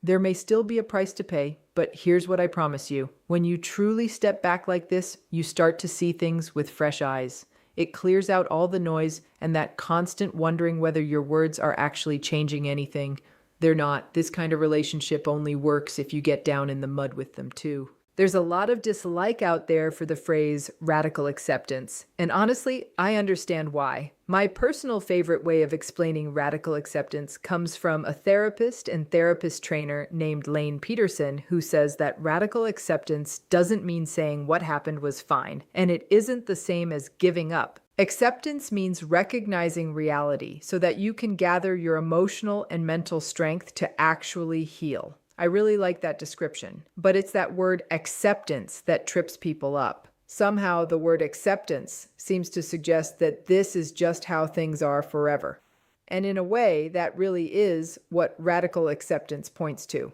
There may still be a price to pay, but here's what I promise you. When you truly step back like this, you start to see things with fresh eyes. It clears out all the noise and that constant wondering whether your words are actually changing anything. They're not. This kind of relationship only works if you get down in the mud with them too. There's a lot of dislike out there for the phrase radical acceptance, and honestly, I understand why. My personal favorite way of explaining radical acceptance comes from a therapist and therapist trainer named Lane Peterson, who says that radical acceptance doesn't mean saying what happened was fine, and it isn't the same as giving up. Acceptance means recognizing reality so that you can gather your emotional and mental strength to actually heal. I really like that description, but it's that word acceptance that trips people up. Somehow the word acceptance seems to suggest that this is just how things are forever. And in a way, that really is what radical acceptance points to.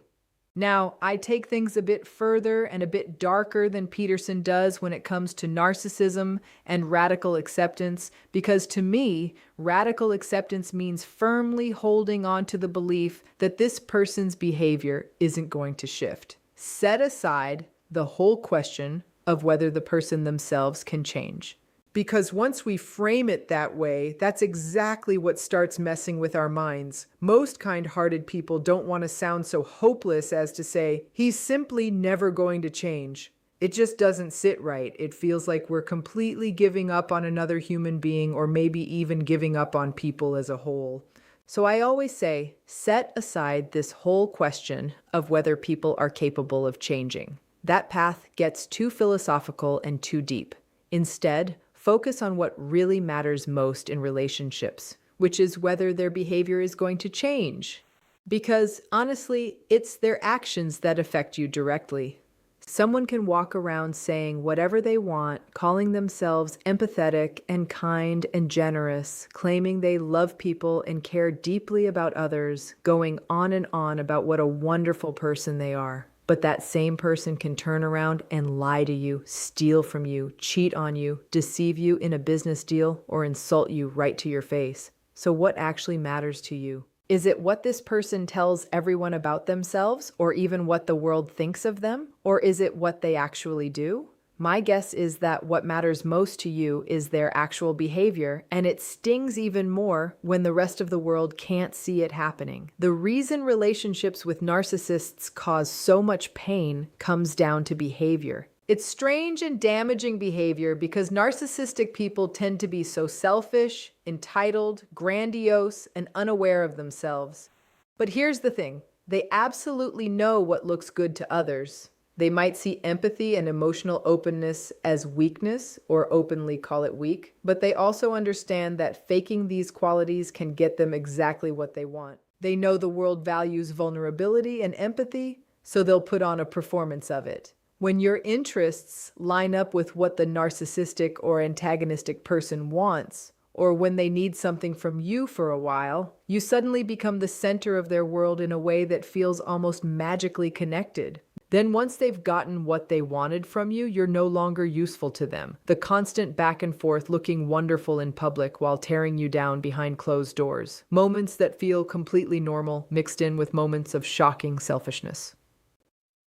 Now, I take things a bit further and a bit darker than Peterson does when it comes to narcissism and radical acceptance, because to me, radical acceptance means firmly holding on to the belief that this person's behavior isn't going to shift. Set aside the whole question of whether the person themselves can change. Because once we frame it that way, that's exactly what starts messing with our minds. Most kind-hearted people don't want to sound so hopeless as to say, he's simply never going to change. It just doesn't sit right. It feels like we're completely giving up on another human being, or maybe even giving up on people as a whole. So I always say, set aside this whole question of whether people are capable of changing. That path gets too philosophical and too deep. Instead, focus on what really matters most in relationships, which is whether their behavior is going to change. Because honestly, it's their actions that affect you directly. Someone can walk around saying whatever they want, calling themselves empathetic and kind and generous, claiming they love people and care deeply about others, going on and on about what a wonderful person they are. But that same person can turn around and lie to you, steal from you, cheat on you, deceive you in a business deal, or insult you right to your face. So what actually matters to you? Is it what this person tells everyone about themselves, or even what the world thinks of them? Or is it what they actually do? My guess is that what matters most to you is their actual behavior, and it stings even more when the rest of the world can't see it happening. The reason relationships with narcissists cause so much pain comes down to behavior. It's strange and damaging behavior because narcissistic people tend to be so selfish, entitled, grandiose, and unaware of themselves. But here's the thing, they absolutely know what looks good to others. They might see empathy and emotional openness as weakness, or openly call it weak, but they also understand that faking these qualities can get them exactly what they want. They know the world values vulnerability and empathy, so they'll put on a performance of it. When your interests line up with what the narcissistic or antagonistic person wants, or when they need something from you for a while, you suddenly become the center of their world in a way that feels almost magically connected. Then once they've gotten what they wanted from you, you're no longer useful to them. The constant back and forth looking wonderful in public while tearing you down behind closed doors. Moments that feel completely normal, mixed in with moments of shocking selfishness.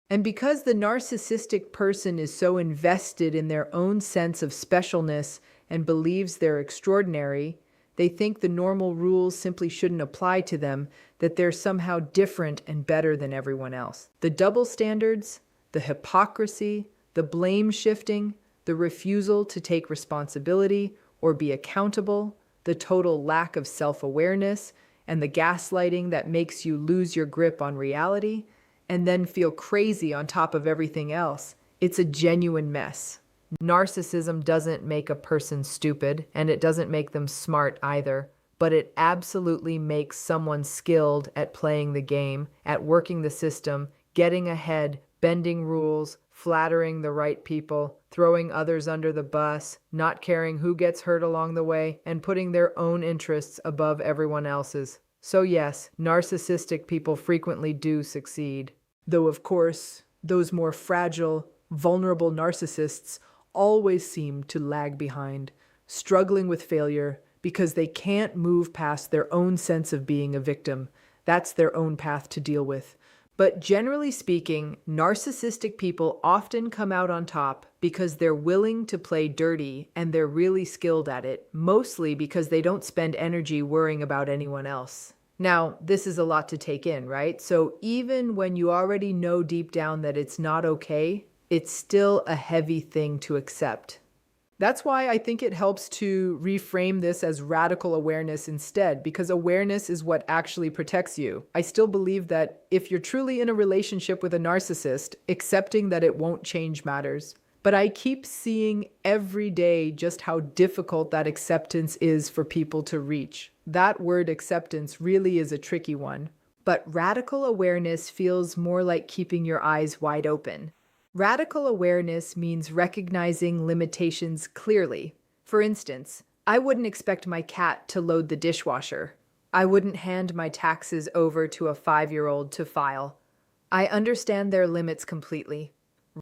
And because the narcissistic person is so invested in their own sense of specialness and believes they're extraordinary, they think the normal rules simply shouldn't apply to them, that they're somehow different and better than everyone else. The double standards, the hypocrisy, the blame shifting, the refusal to take responsibility or be accountable, the total lack of self-awareness, and the gaslighting that makes you lose your grip on reality and then feel crazy on top of everything else. It's a genuine mess. Narcissism doesn't make a person stupid, and it doesn't make them smart either, but it absolutely makes someone skilled at playing the game, at working the system, getting ahead, bending rules, flattering the right people, throwing others under the bus, not caring who gets hurt along the way, and putting their own interests above everyone else's. So yes, narcissistic people frequently do succeed. Though, of course, those more fragile, vulnerable narcissists always seem to lag behind, struggling with failure because they can't move past their own sense of being a victim. That's their own path to deal with. But generally speaking, narcissistic people often come out on top because they're willing to play dirty and they're really skilled at it, mostly because they don't spend energy worrying about anyone else. Now, this is a lot to take in, right? So even when you already know deep down that it's not okay, it's still a heavy thing to accept. That's why I think it helps to reframe this as radical awareness instead, because awareness is what actually protects you. I still believe that if you're truly in a relationship with a narcissist, accepting that it won't change matters. But I keep seeing every day just how difficult that acceptance is for people to reach. That word acceptance really is a tricky one. But radical awareness feels more like keeping your eyes wide open. Radical awareness means recognizing limitations clearly. For instance, I wouldn't expect my cat to load the dishwasher. I wouldn't hand my taxes over to a 5-year-old to file. I understand their limits completely.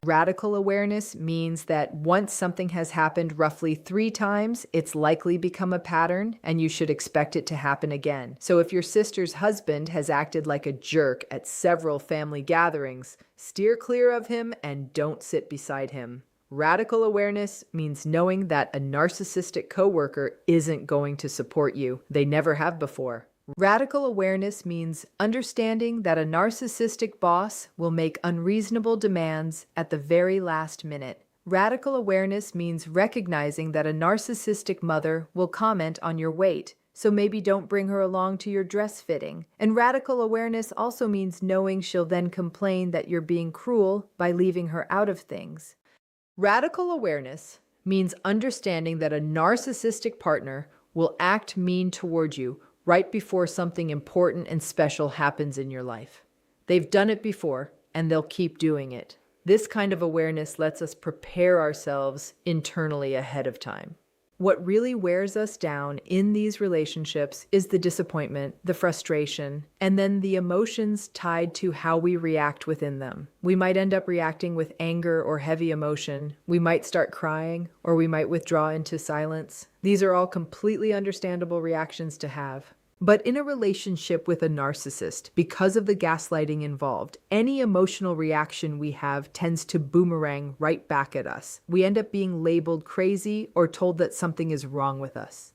Radical awareness means that once something has happened roughly 3 times, it's likely become a pattern and you should expect it to happen again. So if your sister's husband has acted like a jerk at several family gatherings, steer clear of him and don't sit beside him. Radical awareness means knowing that a narcissistic coworker isn't going to support you. They never have before. Radical awareness means understanding that a narcissistic boss will make unreasonable demands at the very last minute. Radical awareness means recognizing that a narcissistic mother will comment on your weight, so maybe don't bring her along to your dress fitting. And radical awareness also means knowing she'll then complain that you're being cruel by leaving her out of things. Radical awareness means understanding that a narcissistic partner will act mean toward you right before something important and special happens in your life. They've done it before, and they'll keep doing it. This kind of awareness lets us prepare ourselves internally ahead of time. What really wears us down in these relationships is the disappointment, the frustration, and then the emotions tied to how we react within them. We might end up reacting with anger or heavy emotion. We might start crying, or we might withdraw into silence. These are all completely understandable reactions to have. But in a relationship with a narcissist, because of the gaslighting involved, any emotional reaction we have tends to boomerang right back at us. We end up being labeled crazy or told that something is wrong with us.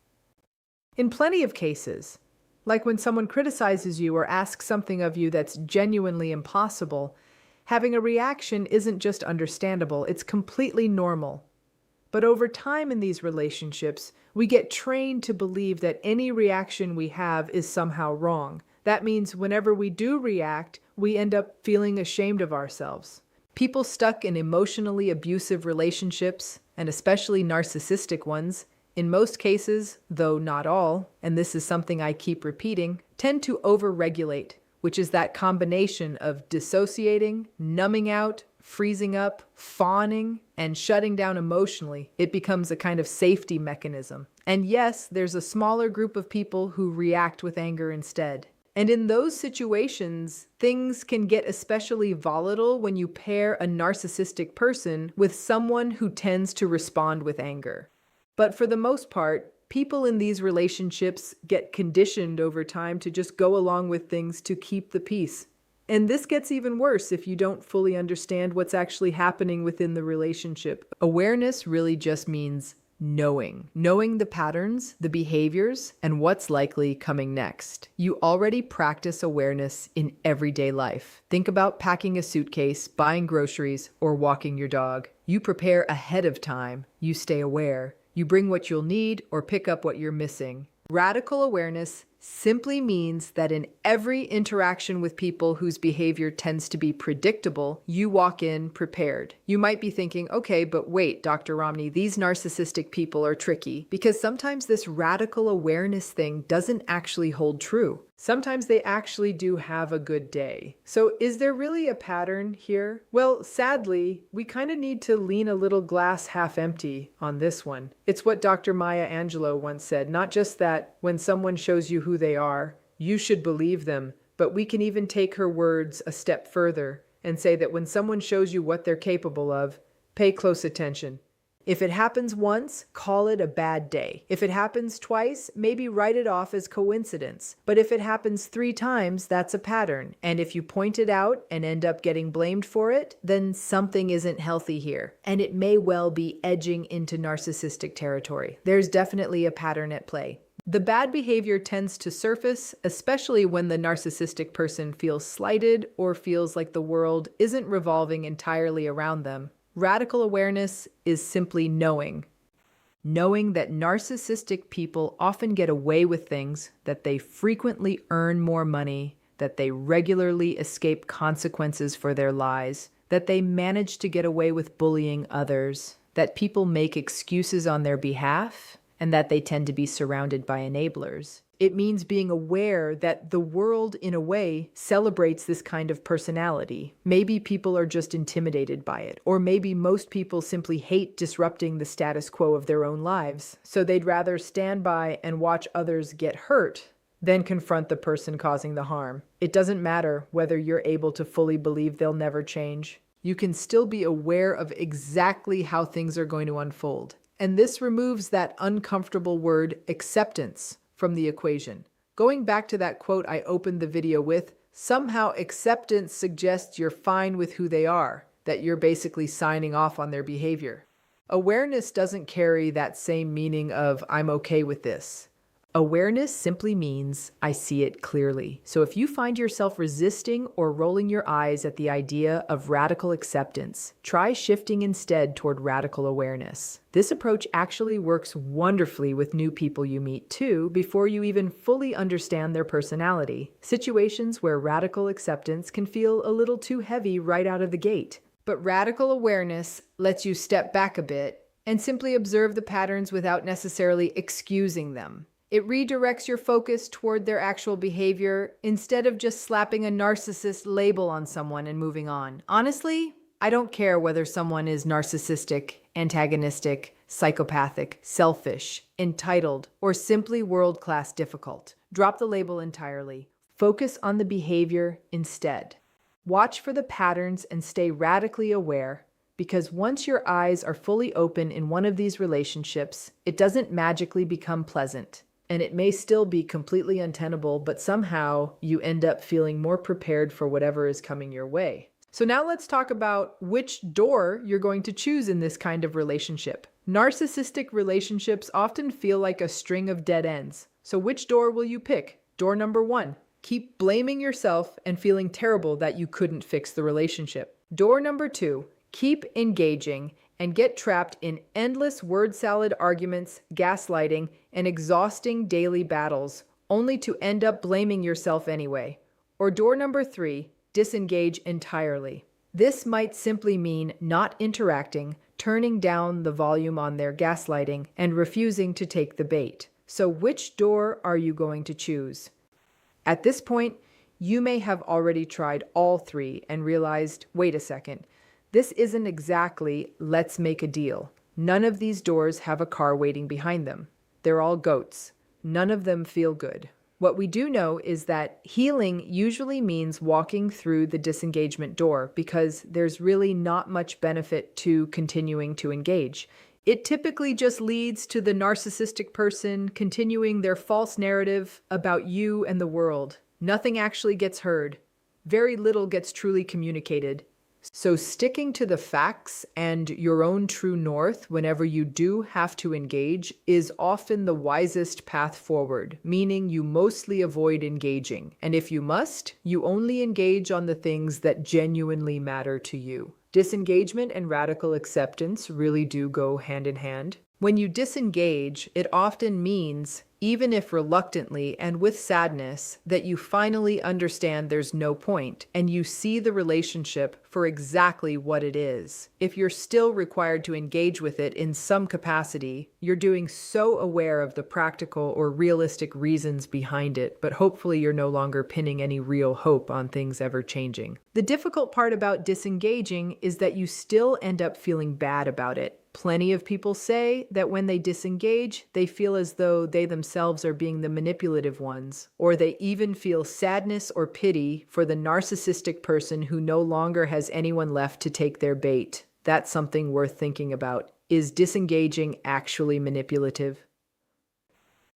In plenty of cases, like when someone criticizes you or asks something of you that's genuinely impossible, having a reaction isn't just understandable, it's completely normal. But over time in these relationships, we get trained to believe that any reaction we have is somehow wrong. That means whenever we do react, we end up feeling ashamed of ourselves. People stuck in emotionally abusive relationships, and especially narcissistic ones, in most cases, though not all, and this is something I keep repeating, tend to overregulate, which is that combination of dissociating, numbing out, freezing up, fawning, and shutting down emotionally. It becomes a kind of safety mechanism. And yes, there's a smaller group of people who react with anger instead. And in those situations, things can get especially volatile when you pair a narcissistic person with someone who tends to respond with anger. But for the most part, people in these relationships get conditioned over time to just go along with things to keep the peace. And this gets even worse if you don't fully understand what's actually happening within the relationship. Awareness really just means knowing the patterns, the behaviors, and what's likely coming next. You already practice awareness in everyday life. Think about packing a suitcase, buying groceries, or walking your dog. You prepare ahead of time. You stay aware. You bring what you'll need or pick up what you're missing. Radical awareness simply means that in every interaction with people whose behavior tends to be predictable, you walk in prepared. You might be thinking, okay, but wait, Dr. Ramani, these narcissistic people are tricky, because sometimes this radical awareness thing doesn't actually hold true. Sometimes they actually do have a good day. So is there really a pattern here? Well, sadly, we kind of need to lean a little glass half empty on this one. It's what Dr. Maya Angelou once said, not just that when someone shows you who they are, you should believe them, but we can even take her words a step further and say that when someone shows you what they're capable of, pay close attention. If it happens once, call it a bad day. If it happens twice, maybe write it off as coincidence. But if it happens 3 times, that's a pattern. And if you point it out and end up getting blamed for it, then something isn't healthy here. And it may well be edging into narcissistic territory. There's definitely a pattern at play. The bad behavior tends to surface, especially when the narcissistic person feels slighted or feels like the world isn't revolving entirely around them. Radical awareness is simply knowing that narcissistic people often get away with things, that they frequently earn more money, that they regularly escape consequences for their lies, that they manage to get away with bullying others, that people make excuses on their behalf, and that they tend to be surrounded by enablers. It means being aware that the world, in a way, celebrates this kind of personality. Maybe people are just intimidated by it, or maybe most people simply hate disrupting the status quo of their own lives, so they'd rather stand by and watch others get hurt than confront the person causing the harm. It doesn't matter whether you're able to fully believe they'll never change. You can still be aware of exactly how things are going to unfold. And this removes that uncomfortable word, acceptance, from the equation. Going back to that quote I opened the video with, somehow acceptance suggests you're fine with who they are, that you're basically signing off on their behavior. Awareness doesn't carry that same meaning of I'm okay with this. Awareness simply means I see it clearly. So if you find yourself resisting or rolling your eyes at the idea of radical acceptance, try shifting instead toward radical awareness. This approach actually works wonderfully with new people you meet too, before you even fully understand their personality. Situations where radical acceptance can feel a little too heavy right out of the gate. But radical awareness lets you step back a bit and simply observe the patterns without necessarily excusing them. It redirects your focus toward their actual behavior instead of just slapping a narcissist label on someone and moving on. Honestly, I don't care whether someone is narcissistic, antagonistic, psychopathic, selfish, entitled, or simply world-class difficult. Drop the label entirely. Focus on the behavior instead. Watch for the patterns and stay radically aware, because once your eyes are fully open in one of these relationships, it doesn't magically become pleasant. And it may still be completely untenable, but somehow you end up feeling more prepared for whatever is coming your way. So now let's talk about which door you're going to choose in this kind of relationship. Narcissistic relationships often feel like a string of dead ends. So which door will you pick? Door number 1. Keep blaming yourself and feeling terrible that you couldn't fix the relationship. Door number 2. Keep engaging and get trapped in endless word salad arguments, gaslighting, and exhausting daily battles, only to end up blaming yourself anyway. Or door number 3, disengage entirely. This might simply mean not interacting, turning down the volume on their gaslighting, and refusing to take the bait. So which door are you going to choose? At this point, you may have already tried all 3 and realized, wait a second, this isn't exactly let's make a deal. None of these doors have a car waiting behind them. They're all goats. None of them feel good. What we do know is that healing usually means walking through the disengagement door because there's really not much benefit to continuing to engage. It typically just leads to the narcissistic person continuing their false narrative about you and the world. Nothing actually gets heard. Very little gets truly communicated. So sticking to the facts and your own true north whenever you do have to engage is often the wisest path forward, meaning you mostly avoid engaging. And if you must, you only engage on the things that genuinely matter to you. Disengagement and radical acceptance really do go hand in hand. When you disengage, it often means, even if reluctantly and with sadness, that you finally understand there's no point and you see the relationship for exactly what it is. If you're still required to engage with it in some capacity, you're doing so aware of the practical or realistic reasons behind it, but hopefully you're no longer pinning any real hope on things ever changing. The difficult part about disengaging is that you still end up feeling bad about it. Plenty of people say that when they disengage, they feel as though they themselves are being the manipulative ones, or they even feel sadness or pity for the narcissistic person who no longer has anyone left to take their bait. That's something worth thinking about. Is disengaging actually manipulative?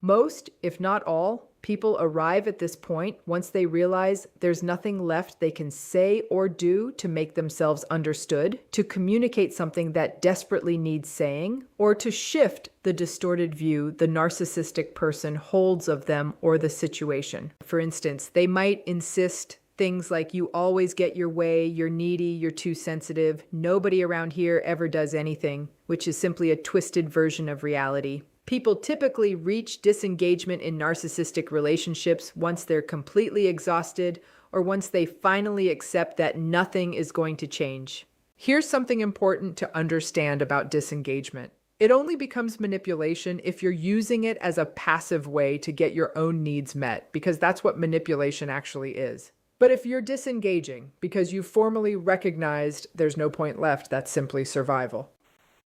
Most, if not all, people arrive at this point once they realize there's nothing left they can say or do to make themselves understood, to communicate something that desperately needs saying, or to shift the distorted view the narcissistic person holds of them or the situation. For instance, they might insist things like, you always get your way, you're needy, you're too sensitive, nobody around here ever does anything, which is simply a twisted version of reality. People typically reach disengagement in narcissistic relationships once they're completely exhausted or once they finally accept that nothing is going to change. Here's something important to understand about disengagement. It only becomes manipulation if you're using it as a passive way to get your own needs met, because that's what manipulation actually is. But if you're disengaging because you've formally recognized there's no point left, that's simply survival.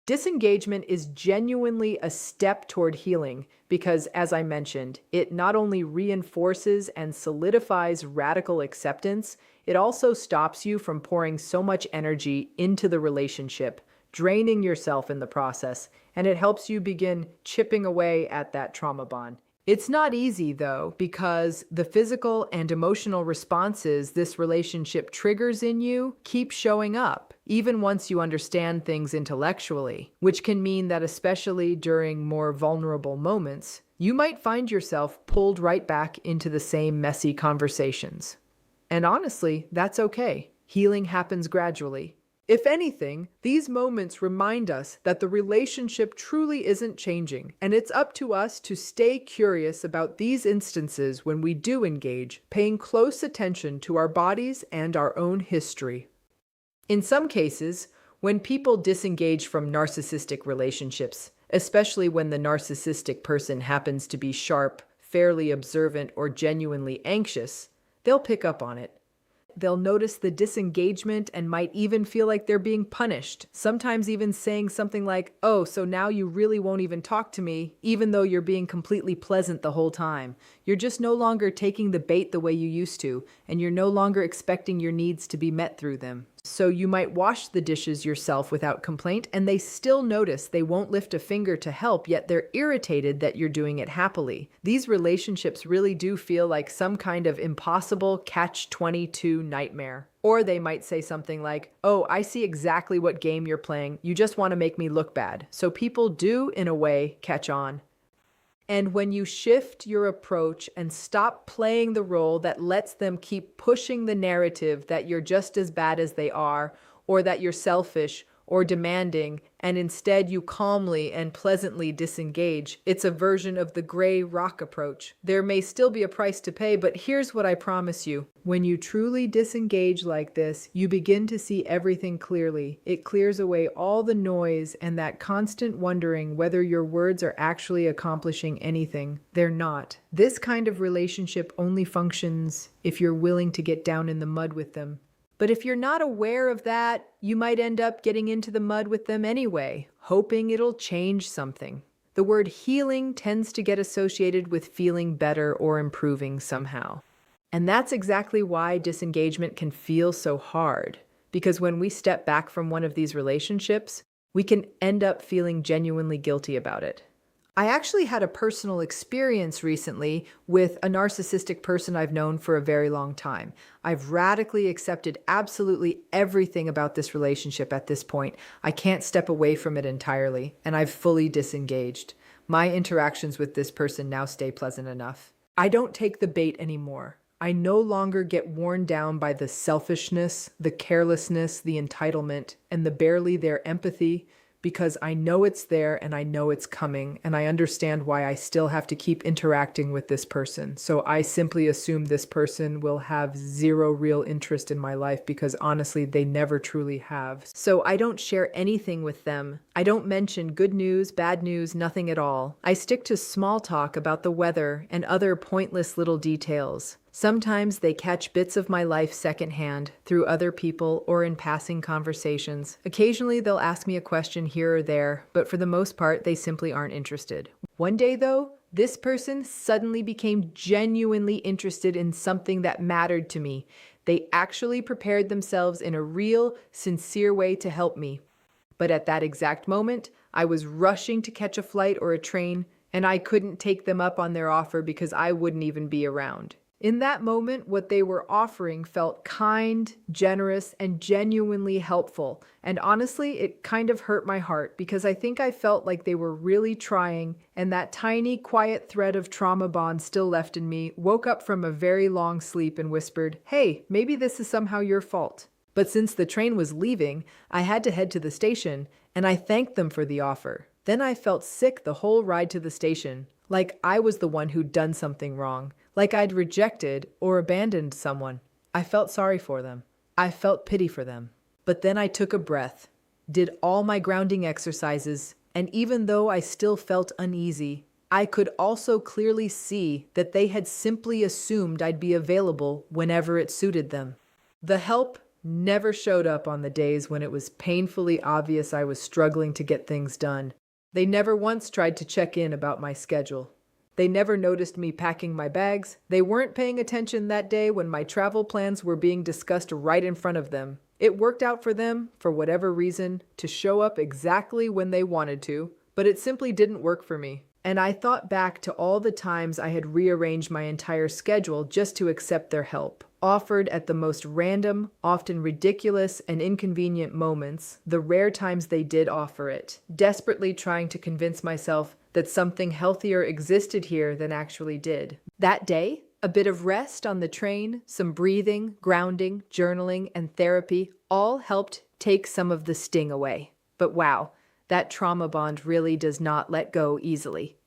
Disengagement is genuinely a step toward healing because, as I mentioned, it not only reinforces and solidifies radical acceptance, it also stops you from pouring so much energy into the relationship, draining yourself in the process, and it helps you begin chipping away at that trauma bond. It's not easy, though, because the physical and emotional responses this relationship triggers in you keep showing up, even once you understand things intellectually, which can mean that especially during more vulnerable moments, you might find yourself pulled right back into the same messy conversations. And honestly, that's okay. Healing happens gradually. If anything, these moments remind us that the relationship truly isn't changing, and it's up to us to stay curious about these instances when we do engage, paying close attention to our bodies and our own history. In some cases, when people disengage from narcissistic relationships, especially when the narcissistic person happens to be sharp, fairly observant, or genuinely anxious, they'll pick up on it. They'll notice the disengagement and might even feel like they're being punished, sometimes even saying something like, "Oh, so now you really won't even talk to me, even though you're being completely pleasant the whole time. You're just no longer taking the bait the way you used to, and you're no longer expecting your needs to be met through them." So you might wash the dishes yourself without complaint, and they still notice they won't lift a finger to help, yet they're irritated that you're doing it happily. These relationships really do feel like some kind of impossible catch-22 nightmare. Or they might say something like, "Oh, I see exactly what game you're playing. You just want to make me look bad." So people do, in a way, catch on. And when you shift your approach and stop playing the role that lets them keep pushing the narrative that you're just as bad as they are, or that you're selfish or demanding, and instead you calmly and pleasantly disengage, it's a version of the gray rock approach. There may still be a price to pay, but here's what I promise you. When you truly disengage like this, you begin to see everything clearly. It clears away all the noise and that constant wondering whether your words are actually accomplishing anything. They're not. This kind of relationship only functions if you're willing to get down in the mud with them. But if you're not aware of that, you might end up getting into the mud with them anyway, hoping it'll change something. The word healing tends to get associated with feeling better or improving somehow. And that's exactly why disengagement can feel so hard, because when we step back from one of these relationships, we can end up feeling genuinely guilty about it. I actually had a personal experience recently with a narcissistic person I've known for a very long time. I've radically accepted absolutely everything about this relationship at this point. I can't step away from it entirely, and I've fully disengaged. My interactions with this person now stay pleasant enough. I don't take the bait anymore. I no longer get worn down by the selfishness, the carelessness, the entitlement, and the barely there empathy, because I know it's there and I know it's coming, and I understand why I still have to keep interacting with this person. So I simply assume this person will have zero real interest in my life, because honestly, they never truly have. So I don't share anything with them. I don't mention good news, bad news, nothing at all. I stick to small talk about the weather and other pointless little details. Sometimes they catch bits of my life secondhand through other people or in passing conversations. Occasionally they'll ask me a question here or there, but for the most part, they simply aren't interested. One day though, this person suddenly became genuinely interested in something that mattered to me. They actually prepared themselves in a real, sincere way to help me. But at that exact moment, I was rushing to catch a flight or a train, and I couldn't take them up on their offer because I wouldn't even be around. In that moment, what they were offering felt kind, generous, and genuinely helpful. And honestly, it kind of hurt my heart because I think I felt like they were really trying, and that tiny, quiet thread of trauma bond still left in me woke up from a very long sleep and whispered, "Hey, maybe this is somehow your fault." But since the train was leaving, I had to head to the station, and I thanked them for the offer. Then I felt sick the whole ride to the station, like I was the one who'd done something wrong, like I'd rejected or abandoned someone. I felt sorry for them. I felt pity for them. But then I took a breath, did all my grounding exercises, and even though I still felt uneasy, I could also clearly see that they had simply assumed I'd be available whenever it suited them. The help never showed up on the days when it was painfully obvious I was struggling to get things done. They never once tried to check in about my schedule. They never noticed me packing my bags. They weren't paying attention that day when my travel plans were being discussed right in front of them. It worked out for them, for whatever reason, to show up exactly when they wanted to, but it simply didn't work for me. And I thought back to all the times I had rearranged my entire schedule just to accept their help, offered at the most random, often ridiculous and inconvenient moments, the rare times they did offer it, desperately trying to convince myself that something healthier existed here than actually did. That day, a bit of rest on the train, some breathing, grounding, journaling, and therapy all helped take some of the sting away. But wow, that trauma bond really does not let go easily.